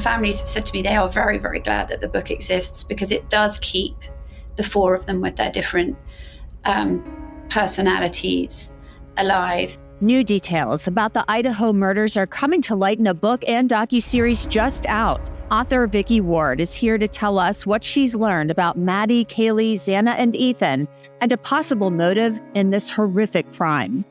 families have said to me they are very, very glad that the book exists because it does keep the four of them with their different personalities alive. New details about the Idaho murders are coming to light in a book and docuseries just out. Author Vicky Ward is here to tell us what she's learned about Maddie, Kaylee, Xana, and Ethan, and a possible motive in this horrific crime.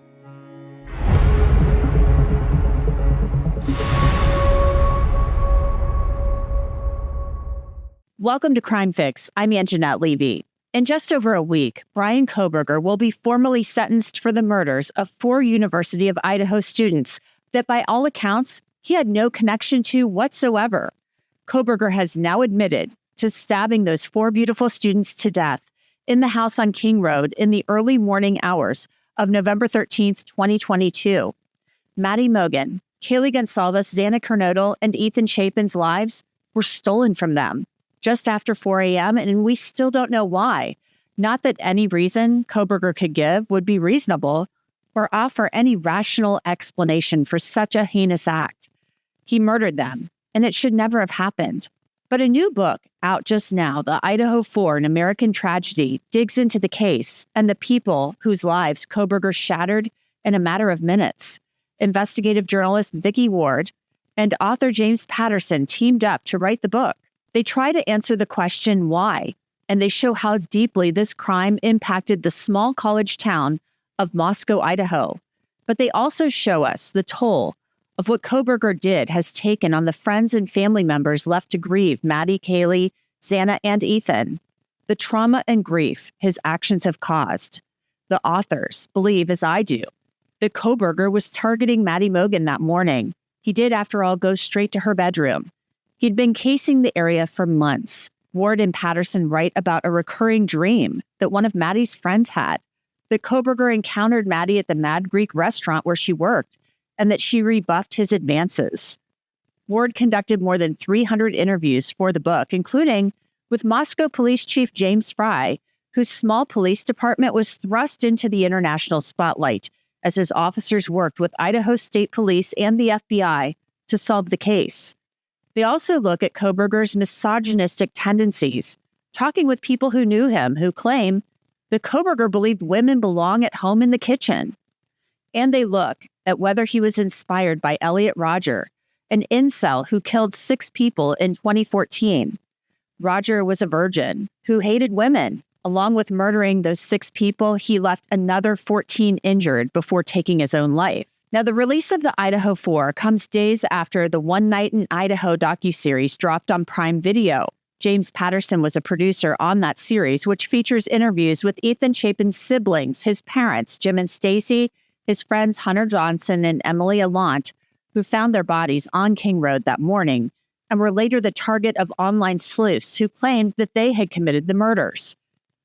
Welcome to Crime Fix. I'm Angenette Levy. In just over a week, Bryan Kohberger will be formally sentenced for the murders of 4 University of Idaho students that, by all accounts, he had no connection to whatsoever. Kohberger has now admitted to stabbing those 4 beautiful students to death in the house on King Road in the early morning hours of November 13th, 2022. Maddie Mogen, Kaylee Gonsalves, Xana Kernodle, and Ethan Chapin's lives were stolen from them just after 4 a.m., and we still don't know why. Not that any reason Kohberger could give would be reasonable or offer any rational explanation for such a heinous act. He murdered them, and it should never have happened. But a new book out just now, The Idaho Four, An American Tragedy, digs into the case and the people whose lives Kohberger shattered in a matter of minutes. Investigative journalist Vicky Ward and author James Patterson teamed up to write the book. They try to answer the question why, and they show how deeply this crime impacted the small college town of Moscow, Idaho. But they also show us the toll of what Kohberger did has taken on the friends and family members left to grieve Maddie, Kaylee, Xana, and Ethan. The trauma and grief his actions have caused. The authors believe, as I do, that Kohberger was targeting Maddie Mogen that morning. He did, after all, go straight to her bedroom. He'd been casing the area for months. Ward and Patterson write about a recurring dream that one of Maddie's friends had, that Kohberger encountered Maddie at the Mad Greek restaurant where she worked, and that she rebuffed his advances. Ward conducted more than 300 interviews for the book, including with Moscow Police Chief James Fry, whose small police department was thrust into the international spotlight as his officers worked with Idaho State Police and the FBI to solve the case. They also look at Kohberger's misogynistic tendencies, talking with people who knew him, who claim that Kohberger believed women belong at home in the kitchen. And they look at whether he was inspired by Elliot Rodger, an incel who killed 6 people in 2014. Rodger was a virgin who hated women. Along with murdering those 6 people, he left another 14 injured before taking his own life. Now, the release of the Idaho Four comes days after the One Night in Idaho docuseries dropped on Prime Video. James Patterson was a producer on that series, which features interviews with Ethan Chapin's siblings, his parents, Jim and Stacy, his friends Hunter Johnson and Emily Allant, who found their bodies on King Road that morning and were later the target of online sleuths who claimed that they had committed the murders.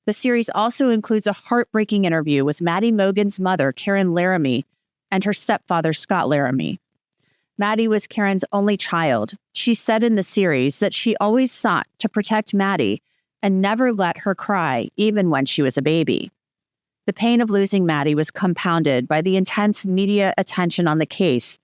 The series also includes a heartbreaking interview with Maddie Mogen's mother, Karen Laramie, and her stepfather, Scott Laramie. Maddie was Karen's only child. She said in the series that she always sought to protect Maddie and never let her cry, even when she was a baby. The pain of losing Maddie was compounded by the intense media attention on the case.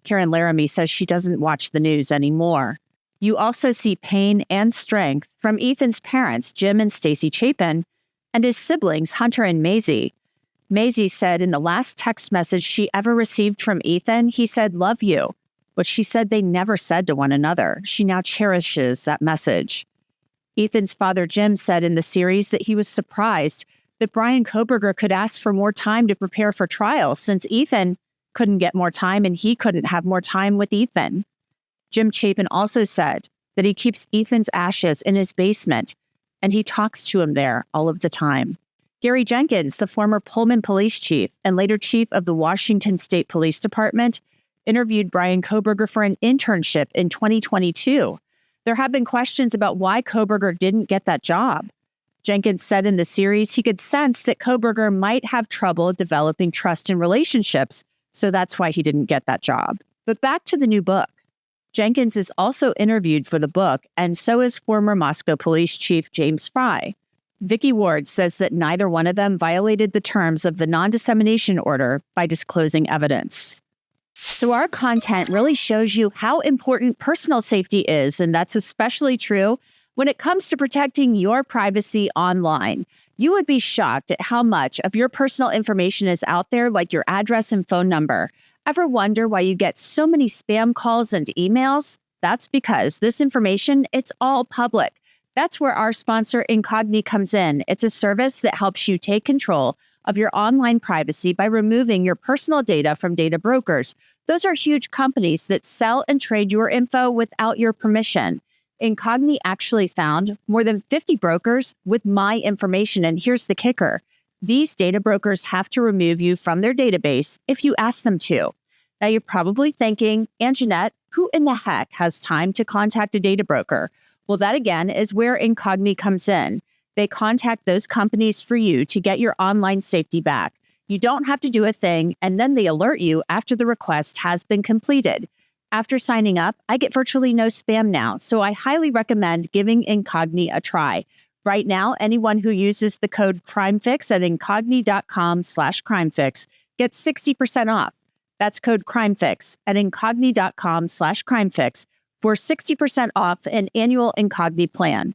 Karen Laramie says she doesn't watch the news anymore. You also see pain and strength from Ethan's parents, Jim and Stacy Chapin, and his siblings, Hunter and Maisie. Maisie said in the last text message she ever received from Ethan, he said, "Love you," which she said they never said to one another. She now cherishes that message. Ethan's father, Jim, said in the series that he was surprised that Bryan Kohberger could ask for more time to prepare for trial since Ethan couldn't get more time and he couldn't have more time with Ethan. Jim Chapin also said that he keeps Ethan's ashes in his basement and he talks to him there all of the time. Gary Jenkins, the former Pullman police chief and later chief of the Washington State Police Department, interviewed Bryan Kohberger for an internship in 2022. There have been questions about why Kohberger didn't get that job. Jenkins said in the series he could sense that Kohberger might have trouble developing trust in relationships, so that's why he didn't get that job. But back to the new book. Jenkins is also interviewed for the book, and so is former Moscow Police Chief James Fry. Vicky Ward says that neither one of them violated the terms of the non-dissemination order by disclosing evidence. So our content really shows you how important personal safety is, and that's especially true when it comes to protecting your privacy online. You would be shocked at how much of your personal information is out there, like your address and phone number. Ever wonder why you get so many spam calls and emails? That's because this information, it's all public. That's where our sponsor Incogni comes in. It's a service that helps you take control of your online privacy by removing your personal data from data brokers. Those are huge companies that sell and trade your info without your permission. Incogni actually found more than 50 brokers with my information, and here's the kicker. These data brokers have to remove you from their database if you ask them to. Now you're probably thinking, Angenette, who in the heck has time to contact a data broker? Well, that again is where Incogni comes in. They contact those companies for you to get your online safety back. You don't have to do a thing, and then they alert you after the request has been completed. After signing up, I get virtually no spam now, so I highly recommend giving Incogni a try. Right now, anyone who uses the code CRIMEFIX at incogni.com/crimefix gets 60% off. That's code CRIMEFIX at incogni.com/crimefix for 60% off an annual Incogni plan.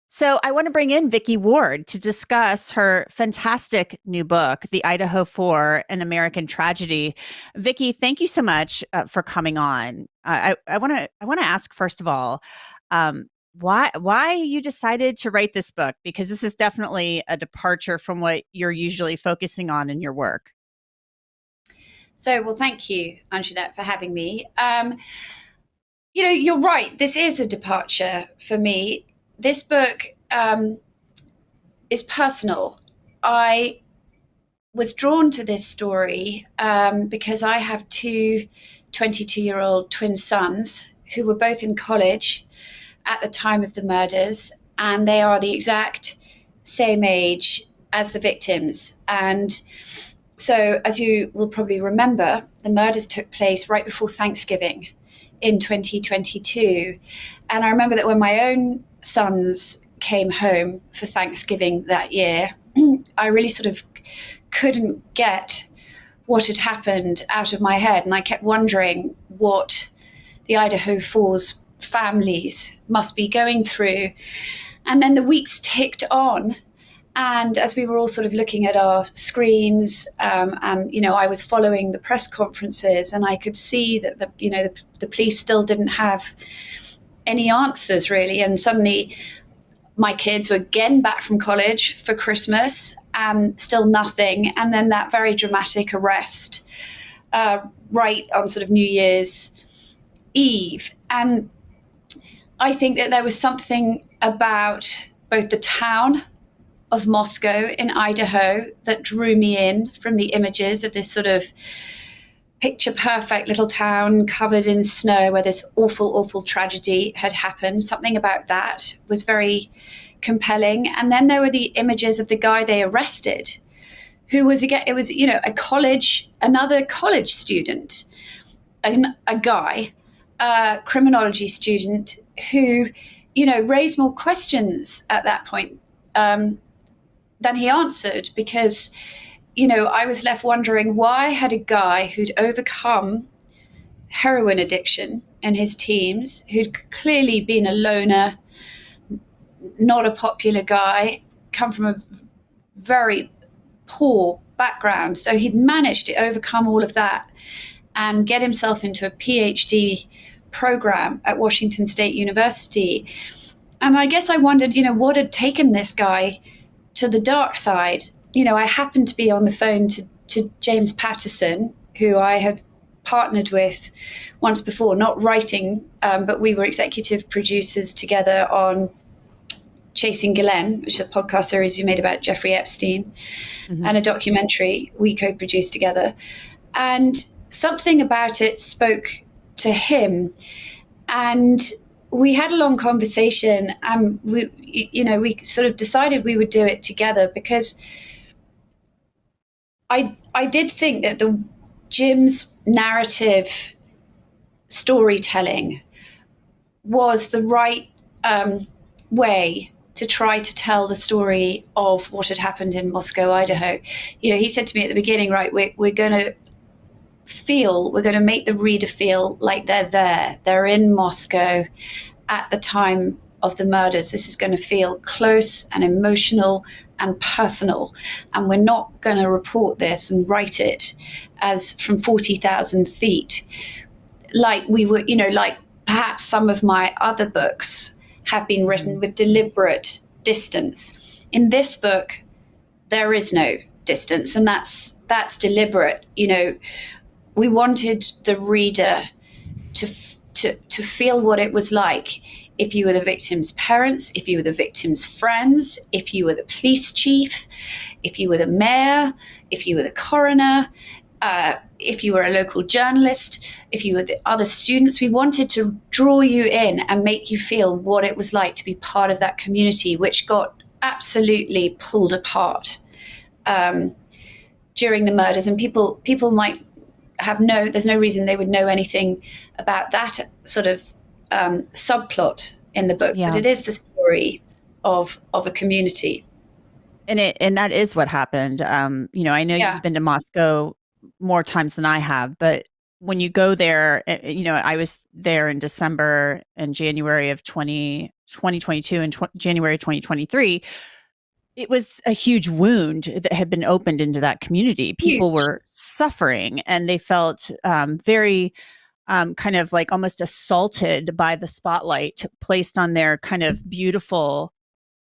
So I want to bring in Vicky Ward to discuss her fantastic new book, The Idaho Four, An American Tragedy. Vicky, thank you so much for coming on. I want to ask, first of all, why you decided to write this book, because this is definitely a departure from what you're usually focusing on in your work. So, well, thank you, Angenette, for having me. You're right. This is a departure for me. This book is personal. I was drawn to this story because I have two 22-year-old twin sons who were both in college at the time of the murders, and they are the exact same age as the victims. And so, as you will probably remember, the murders took place right before Thanksgiving in 2022. And I remember that when my own sons came home for Thanksgiving that year, I really sort of couldn't get what had happened out of my head. And I kept wondering what the Idaho Four's families must be going through. And then the weeks ticked on. And as we were all sort of looking at our screens, and I was following the press conferences, and I could see that the police still didn't have any answers really. And suddenly, my kids were again back from college for Christmas, and still nothing. And then that very dramatic arrest, right on sort of New Year's Eve. And I think that there was something about both the town of Moscow in Idaho that drew me in, from the images of this sort of picture perfect little town covered in snow where this awful, awful tragedy had happened. Something about that was very compelling. And then there were the images of the guy they arrested, who was, again, it was, another college student, a guy, a criminology student who, raised more questions at that point than he answered, because, I was left wondering, why had a guy who'd overcome heroin addiction in his teens, who'd clearly been a loner, not a popular guy, come from a very poor background. So he'd managed to overcome all of that and get himself into a PhD program at Washington State University. And I guess I wondered, what had taken this guy to the dark side. I happened to be on the phone to James Patterson, who I have partnered with once before, not writing, but we were executive producers together on Chasing Ghislaine, which is a podcast series we made about Jeffrey Epstein, and a documentary we co-produced together. And something about it spoke to him. And we had a long conversation, and we sort of decided we would do it together, because I did think that Jim's narrative storytelling was the right way to try to tell the story of what had happened in Moscow, Idaho. He said to me at the beginning, right, we're going to we're going to make the reader feel like they're there. They're in Moscow at the time of the murders. This is going to feel close and emotional and personal. And we're not going to report this and write it as from 40,000 feet, like we were, like perhaps some of my other books have been written with deliberate distance. In this book, there is no distance, and that's deliberate. We wanted the reader to feel what it was like if you were the victim's parents, if you were the victim's friends, if you were the police chief, if you were the mayor, if you were the coroner, if you were a local journalist, if you were the other students. We wanted to draw you in and make you feel what it was like to be part of that community, which got absolutely pulled apart during the murders. And people might there's no reason they would know anything about that sort of subplot in the book, but it is the story of a community. And that is what happened. I know you've been to Moscow more times than I have, but when you go there, I was there in December and January of 2022 and January 2023. It was a huge wound that had been opened into that community. People were suffering, and they felt very kind of like almost assaulted by the spotlight placed on their kind of beautiful,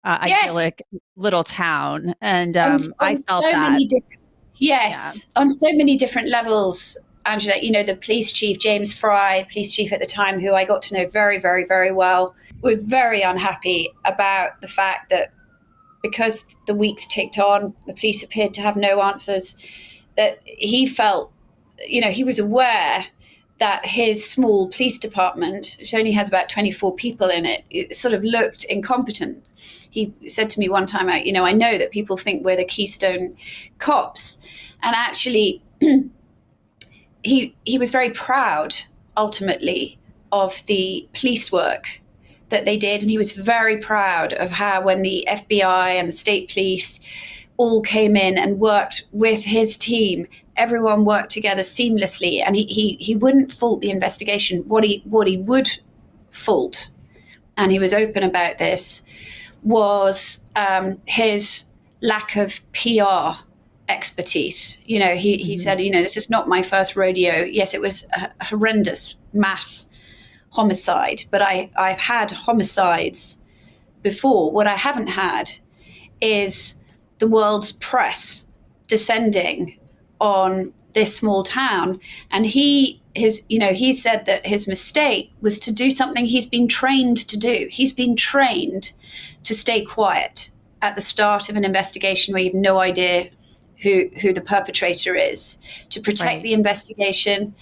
idyllic little town. And I felt so that. On so many different levels, Angenette. The police chief, James Fry, police chief at the time, who I got to know very, very, very well, were very unhappy about the fact that because the weeks ticked on, the police appeared to have no answers, that he felt, he was aware that his small police department, which only has about 24 people in it sort of looked incompetent. He said to me one time, I know that people think we're the Keystone Cops. And actually, he was very proud, ultimately, of the police work that they did. And he was very proud of how when the FBI and the state police all came in and worked with his team, everyone worked together seamlessly. And he wouldn't fault the investigation. What he would fault, and he was open about this, was his lack of PR expertise. He said, this is not my first rodeo. Yes, it was a horrendous mass homicide, but I've had homicides before. What I haven't had is the world's press descending on this small town. And he said that his mistake was to do something he's been trained to do. He's been trained to stay quiet at the start of an investigation where you have no idea who the perpetrator is, to protect the investigation,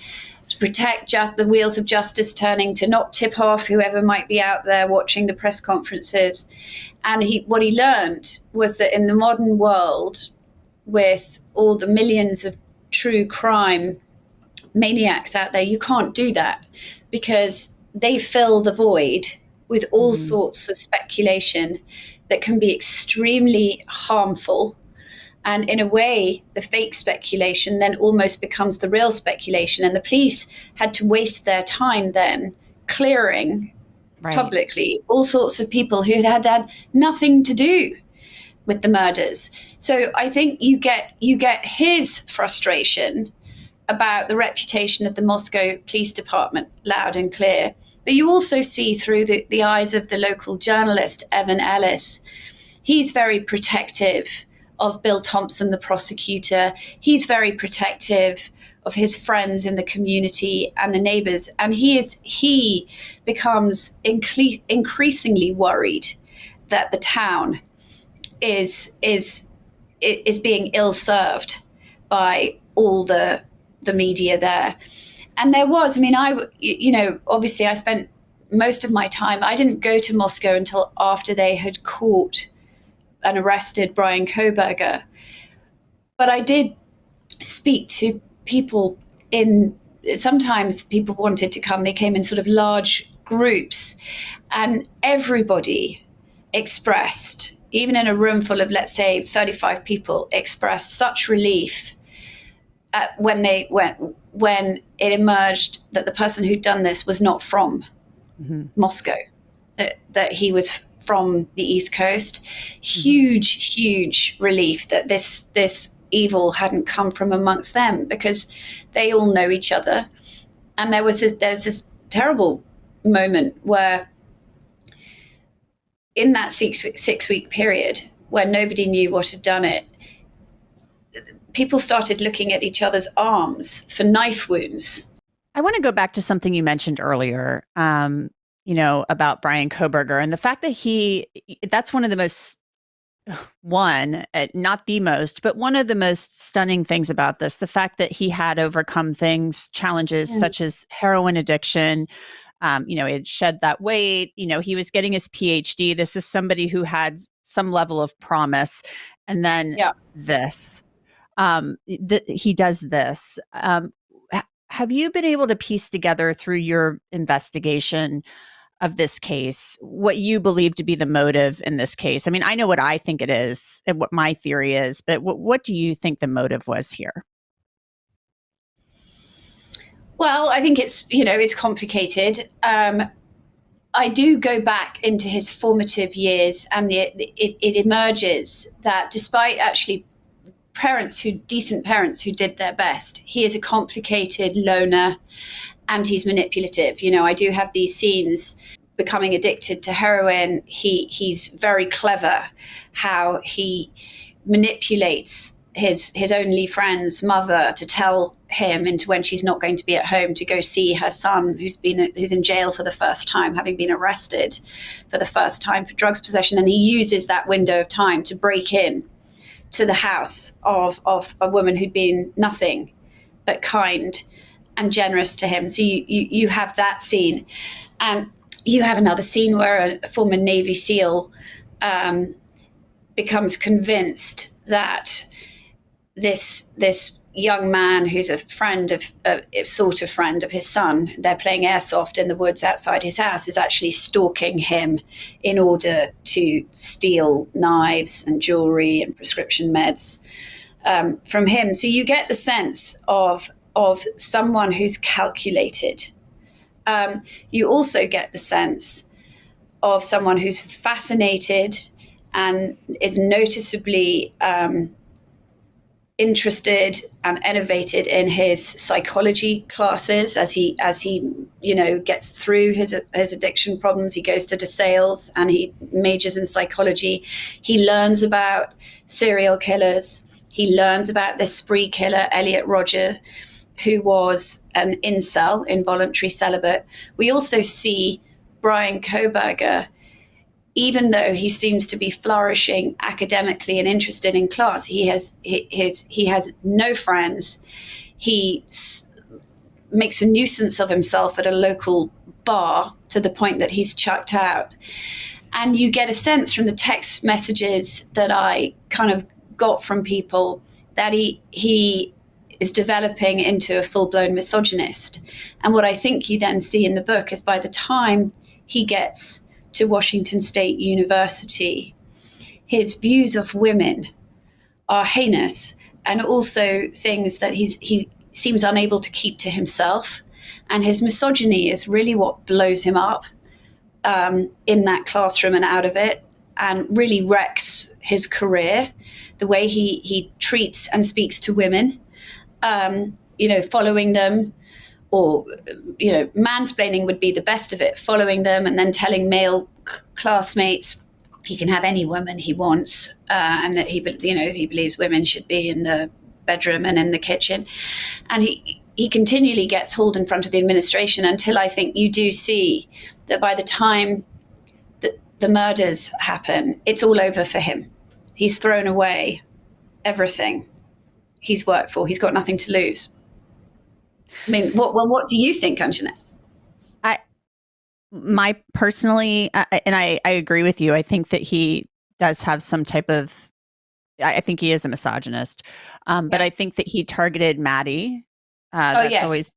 to protect the wheels of justice turning, to not tip off whoever might be out there watching the press conferences. And what he learned was that in the modern world, with all the millions of true crime maniacs out there, you can't do that, because they fill the void with all sorts of speculation that can be extremely harmful. And in a way, the fake speculation then almost becomes the real speculation. And the police had to waste their time then clearing publicly all sorts of people who had nothing to do with the murders. So I think you get his frustration about the reputation of the Moscow Police Department loud and clear. But you also see through the eyes of the local journalist, Evan Ellis. He's very protective of Bill Thompson, the prosecutor. He's very protective of his friends in the community and the neighbors. And he becomes increasingly worried that the town is being ill-served by all the media there. And there was, obviously I spent most of my time, I didn't go to Moscow until after they had caught and arrested Bryan Kohberger. But I did speak to people sometimes people wanted to come, they came in sort of large groups, and everybody expressed, even in a room full of, let's say, 35 people, expressed such relief when it emerged that the person who'd done this was not from Moscow, that he was from the East Coast. Huge relief that this evil hadn't come from amongst them, because they all know each other. And there's this terrible moment where, in that 6 week period where nobody knew what had done it, people started looking at each other's arms for knife wounds. I want to go back to something you mentioned earlier, about Bryan Kohberger, and the fact that that's one of the most, not the most, but one of the most stunning things about this, the fact that he had overcome challenges such as heroin addiction. He had shed that weight, he was getting his PhD. This is somebody who had some level of promise. And then this, he does this. Have you been able to piece together through your investigation of this case what you believe to be the motive in this case? I mean, I know what I think it is and what my theory is, but what do you think the motive was here? Well, I think it's complicated. I do go back into his formative years, and it emerges that despite actually decent parents who did their best, he is a complicated loner, and he's manipulative. I do have these scenes becoming addicted to heroin. He's very clever how he manipulates his only friend's mother to tell him into when she's not going to be at home to go see her son who's in jail for the first time, having been arrested for the first time for drugs possession. And he uses that window of time to break in to the house of a woman who'd been nothing but kind and generous to him. So you have that scene. And you have another scene where a former Navy SEAL becomes convinced that this young man who's a friend of his son, they're playing airsoft in the woods outside his house, is actually stalking him in order to steal knives and jewelry and prescription meds from him. So you get the sense of someone who's calculated. You also get the sense of someone who's fascinated and is noticeably interested and innovated in his psychology classes as he gets through his addiction problems. He goes to DeSales and he majors in psychology. He learns about serial killers. He learns about this spree killer, Elliot Rodger, who was an incel, involuntary celibate. We also see Bryan Kohberger, even though he seems to be flourishing academically and interested in class, he has no friends. He makes a nuisance of himself at a local bar to the point that he's chucked out. And you get a sense from the text messages that I kind of got from people that he is developing into a full-blown misogynist. And what I think you then see in the book is by the time he gets to Washington State University, his views of women are heinous, and also things that he seems unable to keep to himself. And his misogyny is really what blows him up in that classroom and out of it, and really wrecks his career. The way he treats and speaks to women, following them, or, mansplaining would be the best of it, following them and then telling male classmates he can have any woman he wants, and that he believes women should be in the bedroom and in the kitchen. And he continually gets hauled in front of the administration until I think you do see that by the time that the murders happen, it's all over for him. He's thrown away everything he's worked for. He's got nothing to lose. I mean, what do you think, Angenette? I agree with you. I think that he does have some type of, I think he is a misogynist, but I think that he targeted Maddie. That's always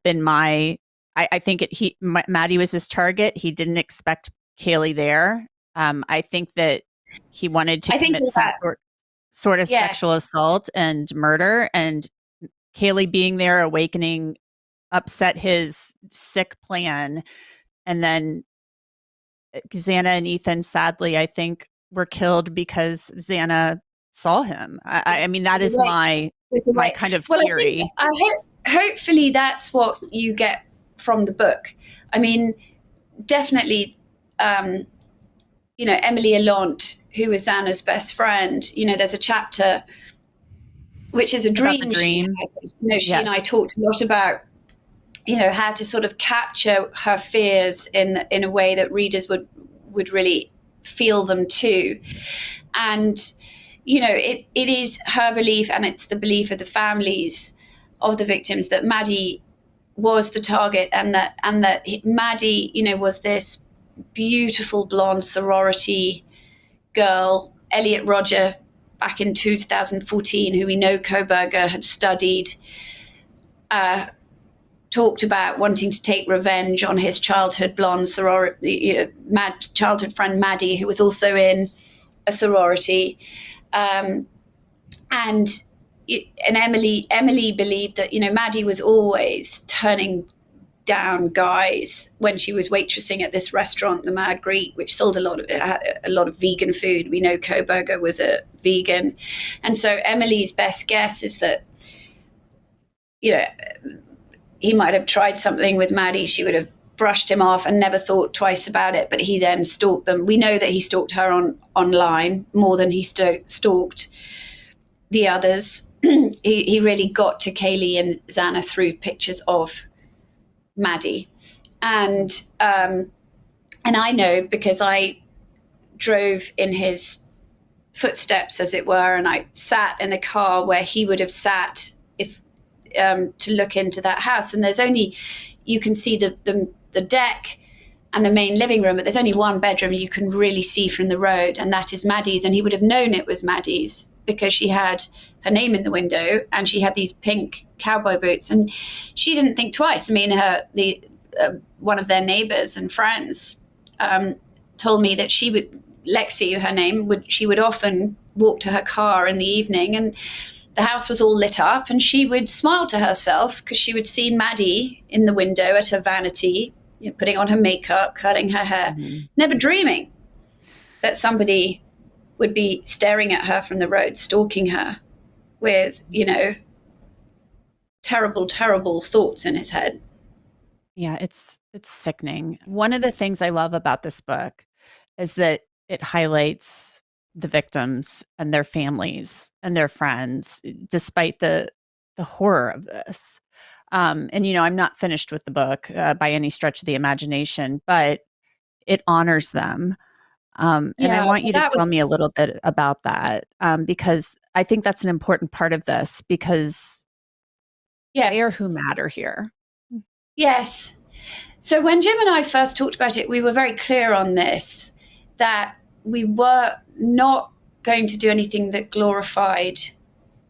been my, I think Maddie was his target. He didn't expect Kaylee there. I think that he wanted to commit some sort of sexual assault and murder, and Kaylee being there, awakening, upset his sick plan. And then Xana and Ethan, sadly, I think, were killed because Xana saw him. I mean, that is my kind of theory. Hopefully that's what you get from the book. I mean, definitely, Emily Allant, who was Xana's best friend, there's a chapter which is a dream. She and I talked a lot about, how to sort of capture her fears in a way that readers would really feel them too. And, it is her belief, and it's the belief of the families of the victims, that Maddie was the target, and that Maddie, was this beautiful blonde sorority girl. Elliot Rodger, back in 2014, who we know Kohberger had studied, talked about wanting to take revenge on his childhood blonde sorority, childhood friend Maddie, who was also in a sorority. And Emily believed that, Maddie was always turning down guys when she was waitressing at this restaurant, the Mad Greek, which sold a lot of vegan food. We know Kohberger was a vegan. And so Emily's best guess is that, he might have tried something with Maddie. She would have brushed him off and never thought twice about it, but he then stalked them. We know that he stalked her online more than he stalked the others. He really got to Kaylee and Xana through pictures of Maddie. And I know, because I drove in his footsteps, as it were, and I sat in a car where he would have sat if to look into that house. And there's only, you can see the deck and the main living room, but there's only one bedroom you can really see from the road, and that is Maddie's. And he would have known it was Maddie's because she had her name in the window and she had these pink cowboy boots, and she didn't think twice. I mean, one of their neighbors and friends told me that Lexi, her name, she would often walk to her car in the evening, and the house was all lit up, and she would smile to herself because she would see Maddie in the window at her vanity, putting on her makeup, curling her hair, never dreaming that somebody would be staring at her from the road, stalking her with, terrible, terrible thoughts in his head. Yeah, it's sickening. One of the things I love about this book is that it highlights the victims and their families and their friends, despite the horror of this. And, I'm not finished with the book by any stretch of the imagination, but it honors them. And I want you to tell me a little bit about that, because I think that's an important part of this, because they are who matter here. Yes. So when Jim and I first talked about it, we were very clear on this, that we were not going to do anything that glorified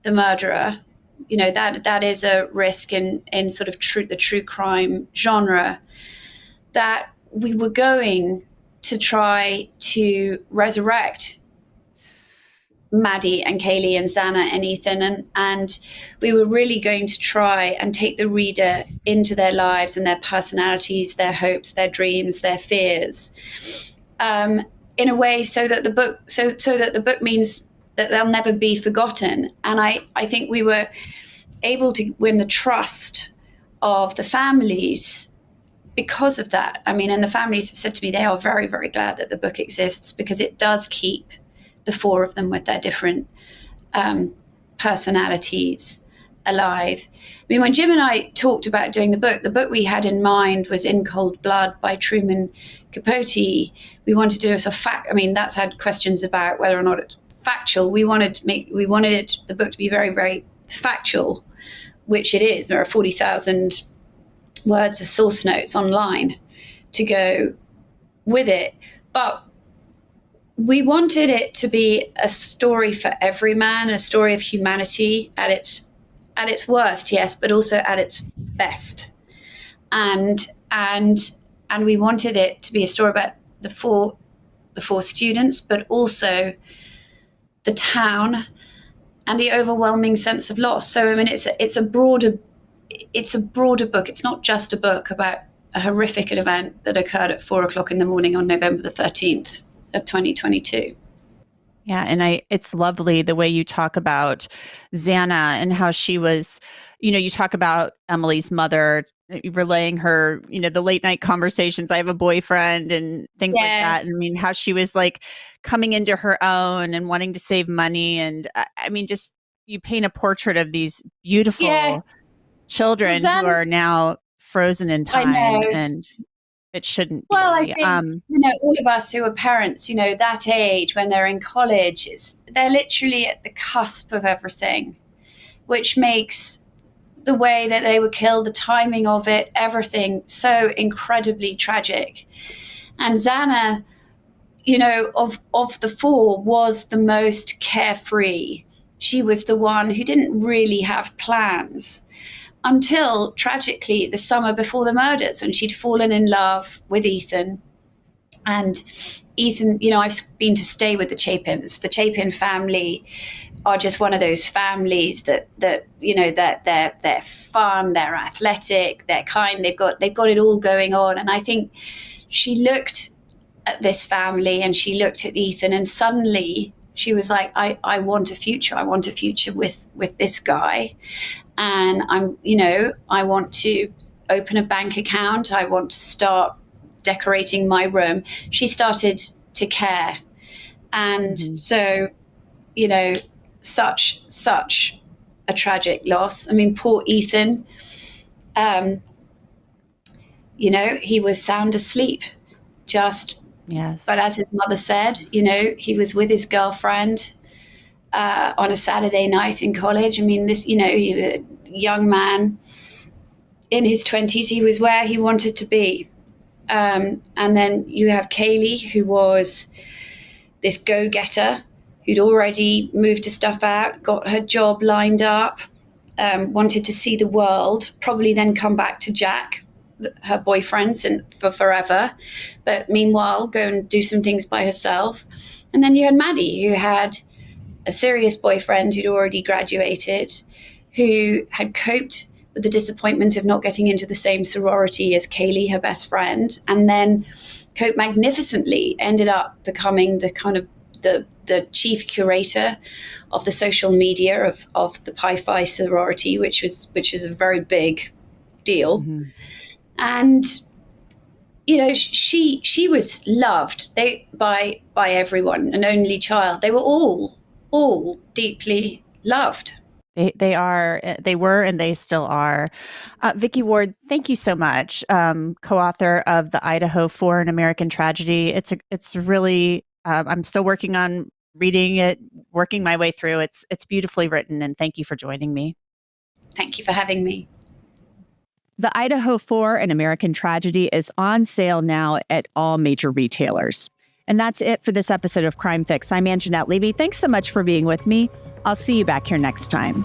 the murderer. That is a risk in sort of the true crime genre, that we were going to try to resurrect Maddie and Kaylee and Xana and Ethan, and we were really going to try and take the reader into their lives and their personalities, their hopes, their dreams, their fears, in a way so that the book means that they'll never be forgotten. And I think we were able to win the trust of the families because of that. I mean, and the families have said to me they are very, very glad that the book exists, because it does keep the four of them with their different personalities alive. I mean, when Jim and I talked about doing the book we had in mind was In Cold Blood by Truman Capote. We wanted to do a fact. I mean, that's had questions about whether or not it's factual. We wanted the book to be very, very factual, which it is. There are 40,000 words of source notes online to go with it, but we wanted it to be a story for every man, a story of humanity at its worst, yes, but also at its best. And we wanted it to be a story about the four students, but also the town and the overwhelming sense of loss. So I mean, it's a broader book. It's not just a book about a horrific event that occurred at 4:00 in the morning on November the 13th of 2022. Yeah. And it's lovely the way you talk about Xana and how she was, you talk about Emily's mother relaying her, the late night conversations. I have a boyfriend and things like that. And I mean, how she was like coming into her own and wanting to save money. And I mean, just you paint a portrait of these beautiful children who are now frozen in time, and it shouldn't be. Well, I think, all of us who are parents, that age when they're in college, they're literally at the cusp of everything, which makes the way that they were killed, the timing of it, everything so incredibly tragic. And Xana, of the four, was the most carefree. She was the one who didn't really have plans until, tragically, the summer before the murders, when she'd fallen in love with Ethan. And Ethan, I've been to stay with the Chapins. The Chapin family are just one of those families that they're fun, they're athletic, they're kind, they've got it all going on. And I think she looked at this family and she looked at Ethan, and suddenly she was like, I want a future. I want a future with this guy. And I want to open a bank account. I want to start decorating my room. She started to care. And so, such a tragic loss. I mean, poor Ethan, he was sound asleep, yes. But as his mother said, he was with his girlfriend on a Saturday night in college. I mean, he was a young man in his 20s. He was where he wanted to be. And then you have Kaylee, who was this go-getter who'd already moved her stuff out, got her job lined up, wanted to see the world, probably then come back to Jack, her boyfriend, for forever. But meanwhile, go and do some things by herself. And then you had Maddie, who had a serious boyfriend who'd already graduated, who had coped with the disappointment of not getting into the same sorority as Kaylee, her best friend, and then coped magnificently, ended up becoming the kind of the chief curator of the social media of the Pi Phi sorority, which is a very big deal. And she was loved by everyone, an only child. They were all deeply loved. They were, and they still are. Vicky Ward, thank you so much. Co-author of the Idaho Four, An American Tragedy. It's really, I'm still working on reading it, working my way through. It's beautifully written, and thank you for joining me. Thank you for having me. The Idaho Four, An American Tragedy is on sale now at all major retailers. And that's it for this episode of Crime Fix. I'm Angenette Levy. Thanks so much for being with me. I'll see you back here next time.